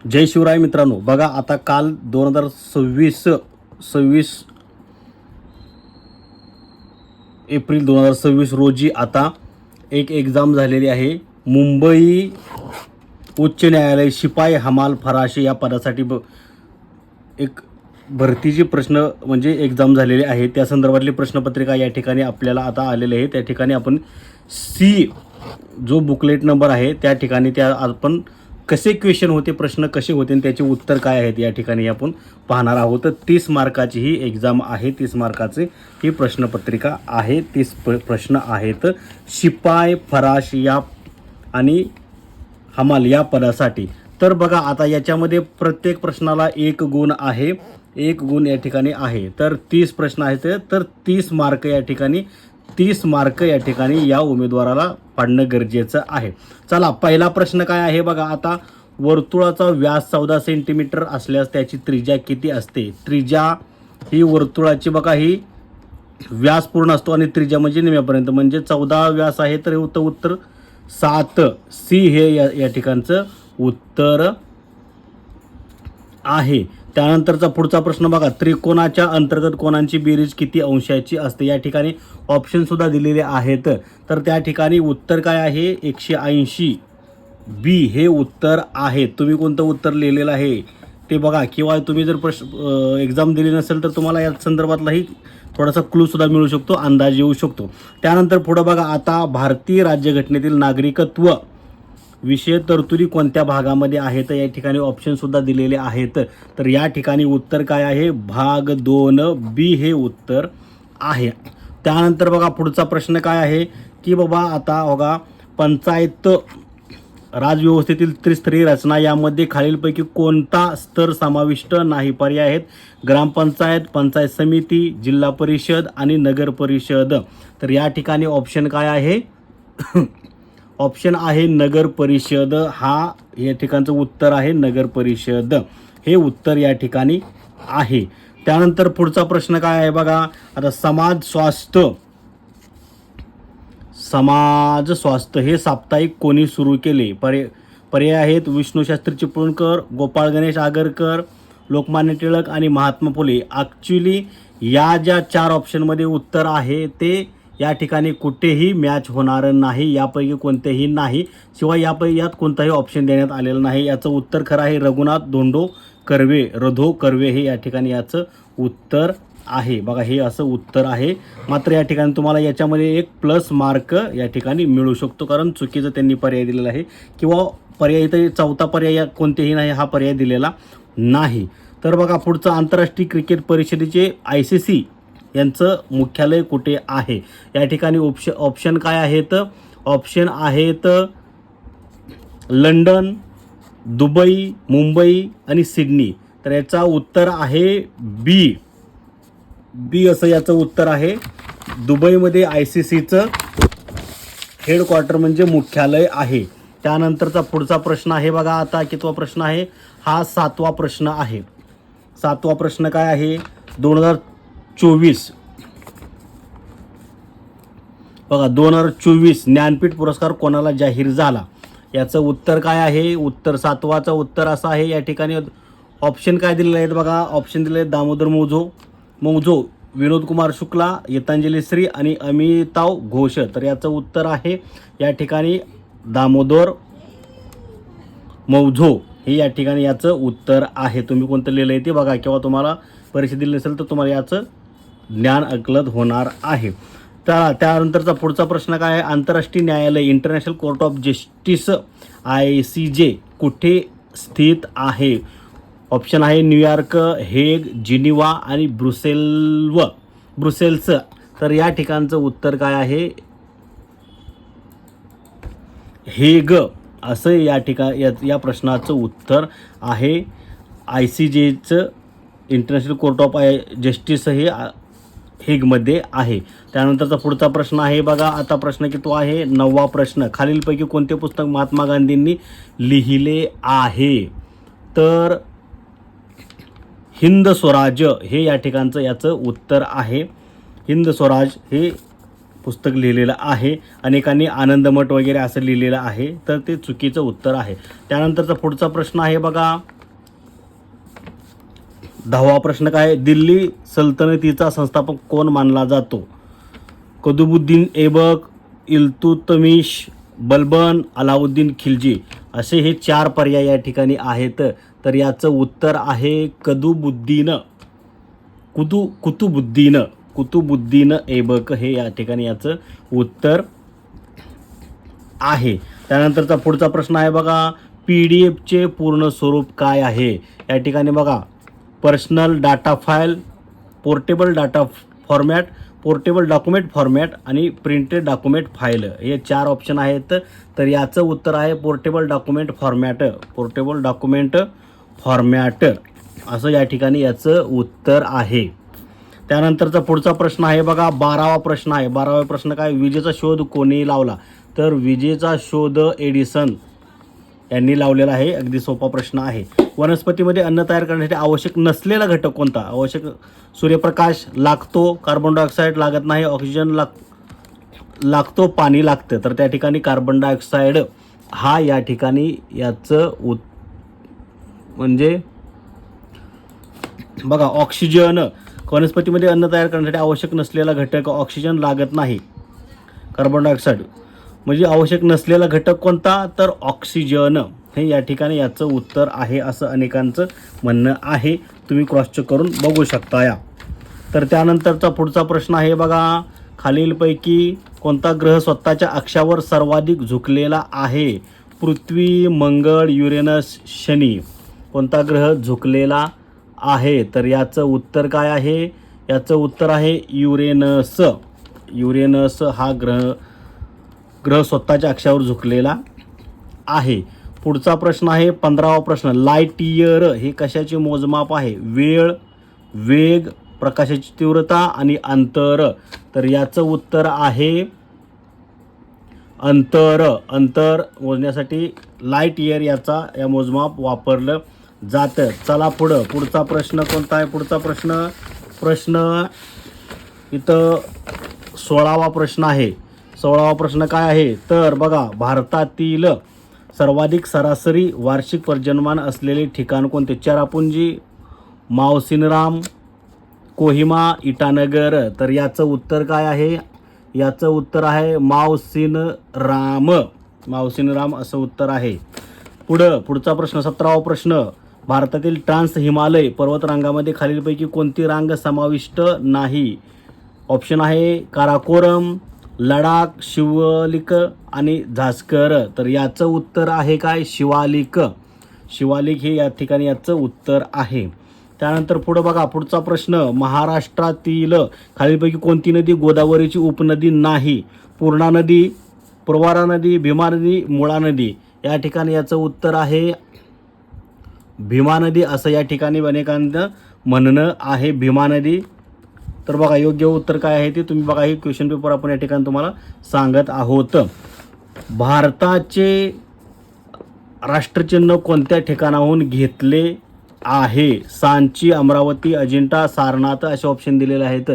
जय शिवराय मित्रांनो. बघा आता काल 26 एप्रिल 2026 रोजी आता एक एक्झाम झालेली आहे. मुंबई उच्च न्यायालय शिपाई हमाल फराशी या पदासाठी एक भरतीची प्रश्न म्हणजे एक्झाम झालेली आहे. त्या संदर्भातली प्रश्नपत्रिका या ठिकाणी आपल्याला आता आलेली आहे. त्या ठिकाणी आपण सी जो बुकलेट नंबर आहे त्या ठिकाणी त्या आपण कसे क्वेश्चन होते, प्रश्न कसे होते आणि त्याचे उत्तर काय आहेत या ठिकाणी आपण पाहणार आहोत. तर 30 मार्काची ही एक्झाम आहे. 30 मार्काची ही प्रश्नपत्रिका आहे. 30 प्रश्न आहेत शिपाई फराश या आणि हमाल या पदासाठी. तर बघा आता याच्यामध्ये प्रत्येक प्रश्नाला 1 गुण आहे. 1 गुण या ठिकाणी आहे. तर 30 प्रश्न आहेत. तर 30 मार्क या ठिकाणी 30 मार्क या ठिकाणी या उमेदवाराला पाडणं गरजेचं आहे. चला पहिला प्रश्न काय आहे बघा. आता वर्तुळाचा व्यास 14 सेंटीमीटर असल्यास त्याची त्रिज्या किती असते. त्रिज्या ही वर्तुळाची बघा ही व्यास पूर्ण असतो आणि त्रिज्या म्हणजे निम्यापर्यंत म्हणजे 14 व्यास आहे. तर हे उत्तर 7 सी हे या ठिकाणचं उत्तर आहे. त्यानंतरचा पुढचा प्रश्न बघा. त्रिकोणाच्या अंतर्गत कोणांची बेरीज किती अंशाची असते. या ठिकाणी ऑप्शन सुद्धा दिलेले आहेत. तर त्या ठिकाणी उत्तर काय आहे 180 बी हे उत्तर आहे. तुम्ही कोणतं उत्तर लिहिलेलं आहे ते बघा, किंवा तुम्ही जर एक्झाम दिली नसेल तर तुम्हाला या संदर्भातलाही थोडासा क्लू सुद्धा मिळू शकतो, अंदाज येऊ शकतो. त्यानंतर पुढं बघा. आता भारतीय राज्यघटनेतील नागरिकत्व विषय तरतुदी कोणत्या भागामध्ये आहेत. या ठिकाणी ऑप्शन सुद्धा दिलेले आहेत. तर या ठिकाणी उत्तर काय आहे भाग 2 बी हे उत्तर आहे. त्यानंतर बघा पुढचा प्रश्न काय आहे की बाबा आता बघा पंचायत राजव्यवस्थेतील त्रिस्तरीय रचना यामध्ये खालीलपैकी कोणता स्तर समाविष्ट नाही. पर्याय आहेत ग्रामपंचायत, पंचायत समिती, जिल्हा परिषद आणि नगर परिषद. तर या ठिकाणी ऑप्शन काय आहे ऑप्शन आहे नगर परिषद. हा या ठिकाणचं उत्तर आहे नगर परिषद हे उत्तर या ठिकाणी आहे. त्यानंतर पुढचा प्रश्न काय आहे बघा. आता समाज स्वास्थ्य हे साप्ताहिक कोणी सुरू केले. पर्याय आहेत विष्णूशास्त्री चिपळूणकर, गोपाळ गणेश आगरकर, लोकमान्य टिळक आणि महात्मा फुले. ॲक्च्युली या ज्या 4 ऑप्शनमध्ये उत्तर आहे ते या ठिकाणी कुठेही मॅच होणार नाही. यापैकी कोणतेही नाही. शिवाय यात कोणताही ऑप्शन देण्यात आलेला नाही. याचं उत्तर खरं आहे रघुनाथ रधो कर्वे हे या ठिकाणी याचं उत्तर आहे. बघा हे असं उत्तर आहे. मात्र या ठिकाणी तुम्हाला याच्यामध्ये एक प्लस मार्क या ठिकाणी मिळू शकतो, कारण चुकीचं त्यांनी पर्याय दिलेला आहे, किंवा पर्याय इथं 4था पर्याय कोणतेही नाही हा पर्याय दिलेला नाही. तर बघा पुढचं आंतरराष्ट्रीय क्रिकेट परिषदेचे ICC यांचं मुख्यालय कुठे आहे. या ठिकाणी ऑप्शन काय आहेत. ऑप्शन आहेत लंडन, दुबई, मुंबई आणि सिडनी. तर याचा उत्तर आहे बी असं याचं उत्तर आहे. दुबईमध्ये ICCचं हेडक्वार्टर म्हणजे मुख्यालय आहे. त्यानंतरचा पुढचा प्रश्न आहे बघा. आता कितवा प्रश्न आहे हा 7वा प्रश्न आहे. 7वा प्रश्न काय आहे 2024 बघा 2024 ज्ञानपीठ पुरस्कार कोणाला जाहीर झाला. याचं उत्तर काय आहे. उत्तर 7वाचं उत्तर असं आहे. या ठिकाणी ऑप्शन काय दिलेले आहेत बघा. ऑप्शन दिले आहेत दामोदर मौजो, विनोद कुमार शुक्ला, गीतांजली श्री आणि अमिताव घोष. तर याचं उत्तर आहे या ठिकाणी दामोदर मौजो हे या ठिकाणी याचं उत्तर आहे. तुम्ही कोणतं लिहिलं आहे ते बघा, किंवा तुम्हाला परीक्षा दिली नसेल तर तुम्हाला याचं ज्ञान अकलत होणार आहे. त्यानंतरचा पुढचा प्रश्न काय आहे. आंतरराष्ट्रीय न्यायालय international court of justice ICJ कुठे स्थित आहे. ऑप्शन आहे न्यूयॉर्क, हेग, जिनिवा आणि ब्रुसेल्स. तर या ठिकाणचं उत्तर काय आहे हेग असं या प्रश्नाचं उत्तर आहे. ICJचं इंटरनॅशनल कोर्ट ऑफ जस्टिस हे हेगमध्ये आहे. त्यानंतरचा पुढचा प्रश्न आहे बघा. आता प्रश्न किती आहे 9वा प्रश्न. खालीलपैकी कोणते पुस्तक महात्मा गांधींनी लिहिले आहे. तर हिंद स्वराज हे या ठिकाणचं याचं उत्तर आहे. हिंद स्वराज हे पुस्तक लिहिलेलं आहे. अनेकांनी आनंदमठ वगैरे असं लिहिलेलं आहे, तर ते चुकीचं उत्तर आहे. त्यानंतरचा पुढचा प्रश्न आहे बघा, 10वा प्रश्न काय आहे? दिल्ली सल्तनतीचा संस्थापक कोण मानला जातो? कुतुबुद्दीन ऐबक, इल्तुतमिश, बलबन, अलाउद्दीन खिलजी असे हे 4 पर्याय या ठिकाणी आहेत. तर याचं उत्तर आहे कुतुबुद्दीन ऐबक हे या ठिकाणी याचं उत्तर आहे. त्यानंतरचा पुढचा प्रश्न आहे बघा, PDF पूर्ण स्वरूप काय आहे? या ठिकाणी बघा, personal data file, portable data format, portable document format आणि प्रिंटेड डॉक्युमेंट फाईल हे 4 ऑप्शन आहेत. तर याचं उत्तर आहे पोर्टेबल डॉक्युमेंट फॉर्मॅट असं या ठिकाणी याचं उत्तर आहे. त्यानंतरचा पुढचा प्रश्न आहे बघा, 12वा प्रश्न आहे. 12वा प्रश्न काय? विजेचा शोध कोणी लावला? तर विजेचा शोध एडिसन यांनी लावलेला आहे. अगदी सोपा प्रश्न आहे. वनस्पतीमध्ये अन्न तयार करण्यासाठी आवश्यक नसलेला घटक कोणता? आवश्यक सूर्यप्रकाश लागतो, कार्बन डायऑक्साईड लागत नाही, ऑक्सिजन लागतो, पाणी लागतं. तर त्या ठिकाणी कार्बन डायऑक्साईड हा या ठिकाणी याचं म्हणजे बघा, ऑक्सिजन वनस्पतीमध्ये अन्न तयार करण्यासाठी आवश्यक नसलेला घटक ऑक्सिजन लागत नाही, कार्बन डायऑक्साईड म्हणजे आवश्यक नसलेला घटक कोणता? तर ऑक्सिजन हे या ठिकाणी याचं उत्तर आहे असं अनेकांचं म्हणणं आहे. तुम्ही क्रॉस चेक करून बघू शकता या. तर त्यानंतरचा पुढचा प्रश्न आहे बघा, खालीलपैकी कोणता ग्रह स्वतःच्या अक्षावर सर्वाधिक झुकलेला आहे? पृथ्वी, मंगळ, युरेनस, शनी कोणता ग्रह झुकलेला आहे? तर याचं उत्तर काय आहे? याचं उत्तर आहे युरेनस हा ग्रह स्वतःच्या अक्षावर झुकलेला आहे. पुढचा प्रश्न आहे 15वा प्रश्न, लाईट इयर हे कशाचे मोजमाप आहे? वेळ, वेग, प्रकाशाची तीव्रता आणि अंतर. तर याचं उत्तर आहे अंतर मोजण्यासाठी लाईट इयर या मोजमाप वापरलं जातं. चला पुढचा प्रश्न कोणता आहे? पुढचा प्रश्न इथं 16वा प्रश्न आहे. 16वा प्रश्न काय आहे? तर बघा, भारतातील सर्वाधिक सरासरी वार्षिक पर्जन्यमान असलेले ठिकाण कोणते? चेरापुंजी, मावसिनराम, कोहिमा, इटानगर. तर याचं उत्तर काय आहे? याचं उत्तर आहे मावसिनराम असं उत्तर आहे. पुढचा प्रश्न 17वा प्रश्न, भारतातील ट्रान्स हिमालय पर्वतरांगामध्ये खालीलपैकी कोणती रांग समाविष्ट नाही? ऑप्शन आहे काराकोरम, लडाख, शिवालिक आणि झास्कर. तर याचं उत्तर आहे काय? शिवालिक हे या ठिकाणी याचं उत्तर आहे. त्यानंतर बघा, पुढचा प्रश्न, महाराष्ट्रातील खालीलपैकी कोणती नदी गोदावरीची उपनदी नाही? पूर्णा नदी, प्रवरा नदी, भीमा नदी, मुळा नदी. या ठिकाणी याचं उत्तर आहे भीमा नदी असं या ठिकाणी अनेकांचं म्हणणं आहे, भीमा नदी. तर बघा, योग्य उत्तर काय आहे ते तुम्ही बघा. हे क्वेश्चन पेपर आपण या ठिकाणी तुम्हाला सांगत आहोत. भारताचे राष्ट्रचिन्ह कोणत्या ठिकाणाहून घेतले आहे? सांची, अमरावती, अजिंठा, सारनाथ असे ऑप्शन दिलेले आहेत.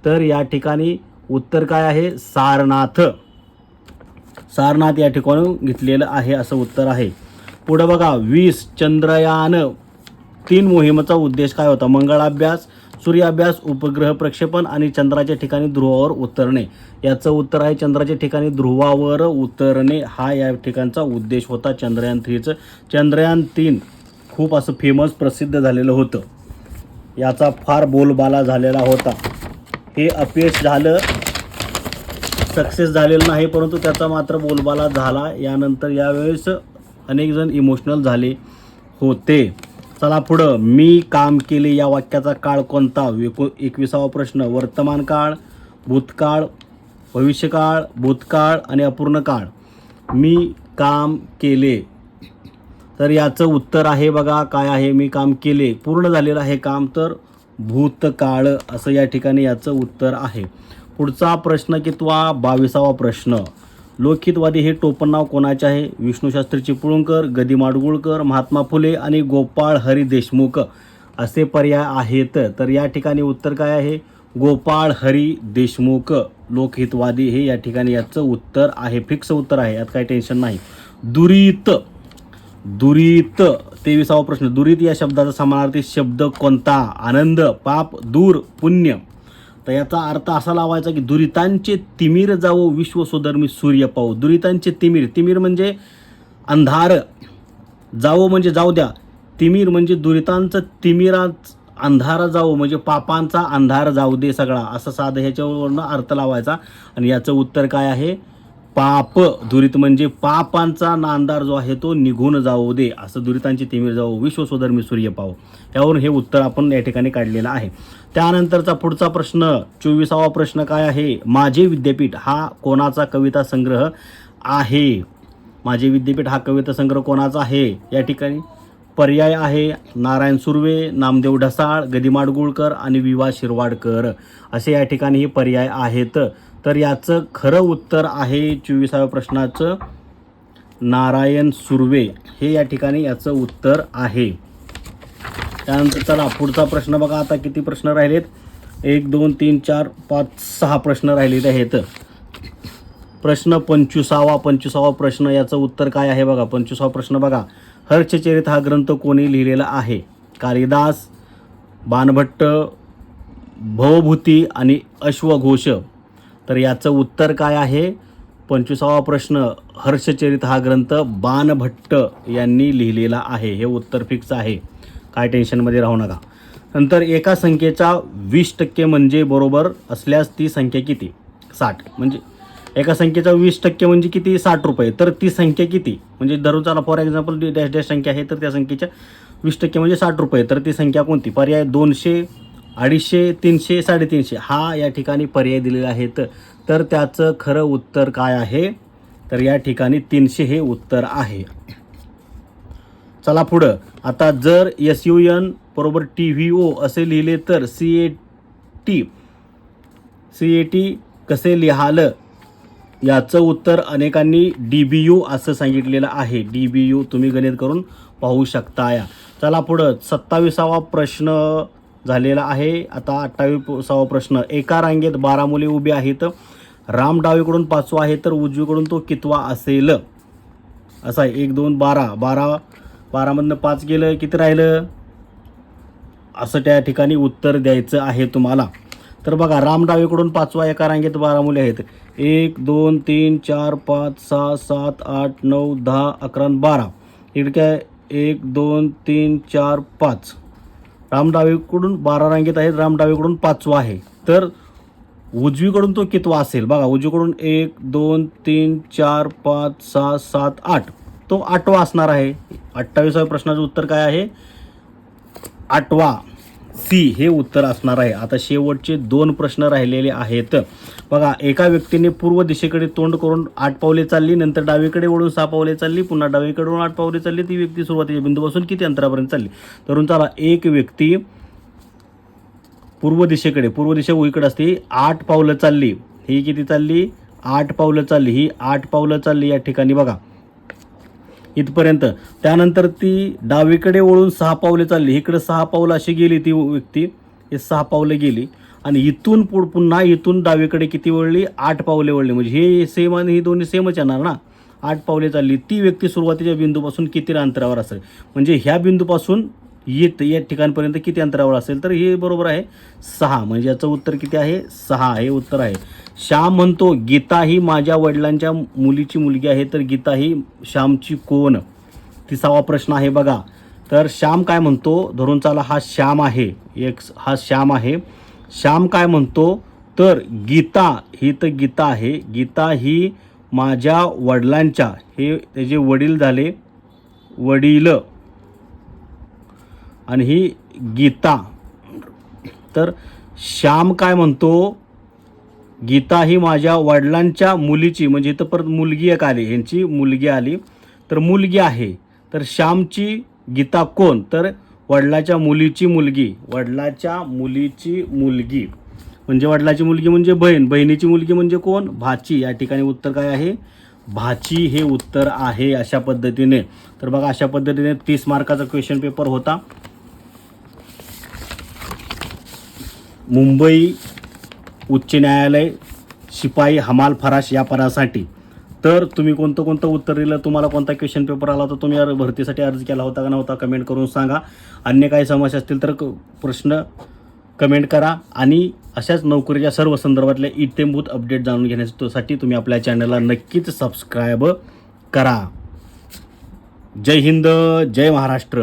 तर या ठिकाणी उत्तर काय आहे? सारनाथ या ठिकाणी घेतलेलं आहे असं उत्तर आहे. पुढे बघा, 20 चंद्रयान-3 मोहिमेचा उद्देश काय होता? मंगळाभ्यास, सूर्याभ्यास, उपग्रह प्रक्षेपण आणि चंद्राच्या ठिकाणी ध्रुवावर उतरणे. याचं उत्तर आहे चंद्राच्या ठिकाणी ध्रुवावर उतरणे हा या ठिकाणचा उद्देश होता चंद्रयान-3चं. चंद्रयान-3 खूप असं फेमस प्रसिद्ध झालेलं होतं. याचा फार बोलबाला झालेला होता. हे अपयश झालं, सक्सेस झालेलं नाही, परंतु त्याचा मात्र बोलबाला झाला. यानंतर यावेळेस अनेक जण इमोशनल झाले होते. चला पुढं, मी काम केले या वाक्याचा काळ कोणता? 21वा प्रश्न, वर्तमान काळ, भूतकाळ, भविष्यकाळ, भूतकाळ आणि अपूर्ण काळ. मी काम केले. तर याचं उत्तर आहे बघा, काय आहे? मी काम केले, पूर्ण झालेलं आहे काम, तर भूतकाळ असं या ठिकाणी याचं उत्तर आहे. पुढचा प्रश्न कितवा? 22वा प्रश्न, लोकहितवादी हे टोपण नाव कोणाचे आहे? विष्णूशास्त्री चिपळूणकर, गदी माडगुळकर, महात्मा फुले आणि गोपाळ हरी देशमुख असे पर्याय आहेत. तर या ठिकाणी उत्तर काय आहे? गोपाळ हरी देशमुख लोकहितवादी हे या ठिकाणी याचं उत्तर आहे. फिक्स उत्तर आहे, यात काही टेन्शन नाही. दुरित 23वा प्रश्न. दुरित या शब्दाचा समानार्थी शब्द कोणता? आनंद, पाप, दूर, पुण्य. तर याचा अर्थ असा लावायचा की दुरितांचे तिमीर जावो विश्व सुधर्मी सूर्य पाहू. दुरितांचे तिमीर म्हणजे अंधार, जावो म्हणजे जाऊ द्या, तिमीर म्हणजे दुरितांचं तिमिरात अंधार जावो म्हणजे पापांचा अंधार जाऊ दे सगळा, असं साधं ह्याच्यावरनं अर्थ लावायचा. आणि याचं उत्तर काय आहे? पाप. दुरित म्हणजे पापांचा अंधार जो आहे तो निघून जाऊ दे, असं दुरितांची तिमीर जावो विश्व सुधर्मी सूर्य पाहू. यावरून हे उत्तर आपण या ठिकाणी काढलेलं आहे. त्यानंतरचा पुढचा प्रश्न 24वा प्रश्न काय आहे? माझे विद्यापीठ हा कोणाचा कविता संग्रह आहे? माझे विद्यापीठ हा कविता संग्रह कोणाचा आहे? या ठिकाणी पर्याय आहे नारायण सुर्वे, नामदेव ढसाळ, गदी माडगुळकर आणि विवा शिरवाडकर, असे या ठिकाणी हे पर्याय आहेत. तर याचं खरं उत्तर आहे 24व्या प्रश्नाचं नारायण सुर्वे हे या ठिकाणी याचं उत्तर आहे. त्यानंतर चला पुढचा प्रश्न बघा. आता किती प्रश्न राहिलेत? 1 2 3 4 5 6 प्रश्न राहिलेले आहेत. प्रश्न 25वा प्रश्न. याचं उत्तर काय आहे बघा. 25वा प्रश्न बघा. हर्षचरित हा ग्रंथ कोणी लिहिलेला आहे? कालिदास, बाणभट्ट, भवभूती आणि अश्वघोष. तर याचं उत्तर काय आहे? 25वा प्रश्न. हर्षचरित हा ग्रंथ बाणभट्ट यांनी लिहिलेला आहे. हे उत्तर फिक्स आहे, काय टेन्शनमध्ये राहू नका. नंतर एका संख्येचा 20% म्हणजे बरोबर असल्यास ती संख्या किती? 60. म्हणजे एका संख्येचा 20% म्हणजे किती? 60 रुपये. तर ती संख्या किती? म्हणजे धरून चला फॉर एक्झाम्पल डॅश डॅश संख्या आहे, तर त्या संख्येच्या 20% म्हणजे 60 रुपये. तर ती संख्या कोणती? पर्याय 200, 250, 300, 350 हा या ठिकाणी पर्याय दिलेला आहे. तर त्याचं खरं उत्तर काय आहे? तर या ठिकाणी 300 हे उत्तर आहे. चला पुढं. आता जर SUN बरोबर TVO असे लिहिले तर CAT कसे लिहाल? याचं उत्तर अनेकांनी DBU असं सांगितलेलं आहे. DBU तुम्ही गणित करून पाहू शकता. चला पुढं 27वा प्रश्न झालेला आहे. आता 28वा प्रश्न. एका रांगेत 12 मुले उभी आहेत. राम डावीकडून 5वा आहे तर उजवीकडून तो कितवा असेल? असा 1 2 12 मधनं 5 गेलं, किती राहिलं? असं त्या ठिकाणी उत्तर द्यायचं आहे तुम्हाला. तर बघा, राम डावीकडून 5वा, एका रांगेत 12 मुले आहेत. 1 2 3 4 5 6 7 8 9 10 11 12. इकडे काय? 1 2 3 4 5. राम डावीकडून 12 रांगेत आहेत, राम डावीकडून 5वा आहे. तर उजवीकडून तो कितवा असेल? बघा, उजवीकडून 1 2 3 4 5 6 7 8. तो 8वा असणार आहे. 28व्या प्रश्नाचं उत्तर काय आहे? 8वा. C हे उत्तर असणार आहे. आता शेवटचे 2 प्रश्न राहिलेले आहेत. बघा, एका व्यक्तीने पूर्व दिशेकडे तोंड करून 8 पावले चालली, नंतर डावीकडे वळून 6 पावले चालली, पुन्हा डावीकडे वळून 8 पावले चालली. ती व्यक्ती सुरुवातीच्या बिंदूपासून किती अंतरापर्यंत चालली? तर चला, एक व्यक्ती पूर्व दिशे उजवीकडे असते, 8 पावलं चालली. ही किती चालली? 8 पावलं चालली. ही 8 पावलं चालली या ठिकाणी बघा इथपर्यंत. त्यानंतर ती डावीकडे वळून 6 पावले चालली. इकडे 6 पावलं अशी गेली ती व्यक्ती, हे 6 पावलं गेली. आणि इथून पुन्हा इथून डावीकडे किती वळली? 8 पावले वळली. म्हणजे हे सेम आणि ही दोन्ही सेमच येणार ना. 8 पावले चालली. ती व्यक्ती सुरुवातीच्या बिंदूपासून किती अंतरावर असेल? म्हणजे ह्या बिंदूपासून या ठिकाणपर्यंत किती अंतरावर असेल? तर हे बरोबर आहे 6. म्हणजे याचं उत्तर किती आहे? 6 हे उत्तर आहे. श्याम म्हणतो, गीता ही माझ्या वडिलांच्या मुलीची मुलगी आहे, तर गीता ही श्यामची कोण? 30वा प्रश्न आहे बघा. तर श्याम काय म्हणतो? धरून चाला, हा श्याम आहे, हा श्याम आहे. श्याम काय म्हणतो? तर गीता ही, तर गीता आहे, गीता ही माझ्या वडिलांच्या, हे त्याचे वडील झाले, वडील, आणि ही गीता. तर श्याम काय म्हणतो? गीता ही माझ्या वडिलांच्या मुलीची, म्हणजे इथं परत मुलगी एक आली, ह्यांची मुलगी आली, तर मुलगी आहे. तर श्यामची गीता कोण? तर वडिलाच्या मुलीची मुलगी, वडिलाच्या मुलीची मुलगी. म्हणजे वडिलाची मुलगी म्हणजे बहीण, बहिणीची मुलगी म्हणजे कोण? भाची. या ठिकाणी उत्तर काय आहे? भाची हे उत्तर आहे. अशा पद्धतीने. तर बघा, अशा पद्धतीने 30 मार्काचा क्वेश्चन पेपर होता. मुंबई उच्च न्यायालय शिपाई हमाल फराश या पदासाठी. तर तुम्ही कोणतं उत्तर दिलं, तुम्हाला कोणता क्वेश्चन पेपर आला होता, तुम्ही भरतीसाठी अर्ज केला होता का नव्हता, कमेंट करून सांगा. अन्य काही समस्या असतील तर प्रश्न कमेंट करा. आणि अशाच नोकरीच्या सर्व संदर्भातल्या इत्थंभूत अपडेट जाणून घेण्यासाठी तुम्ही आपल्या चॅनलला नक्कीच सबस्क्राईब करा. जय हिंद, जय महाराष्ट्र.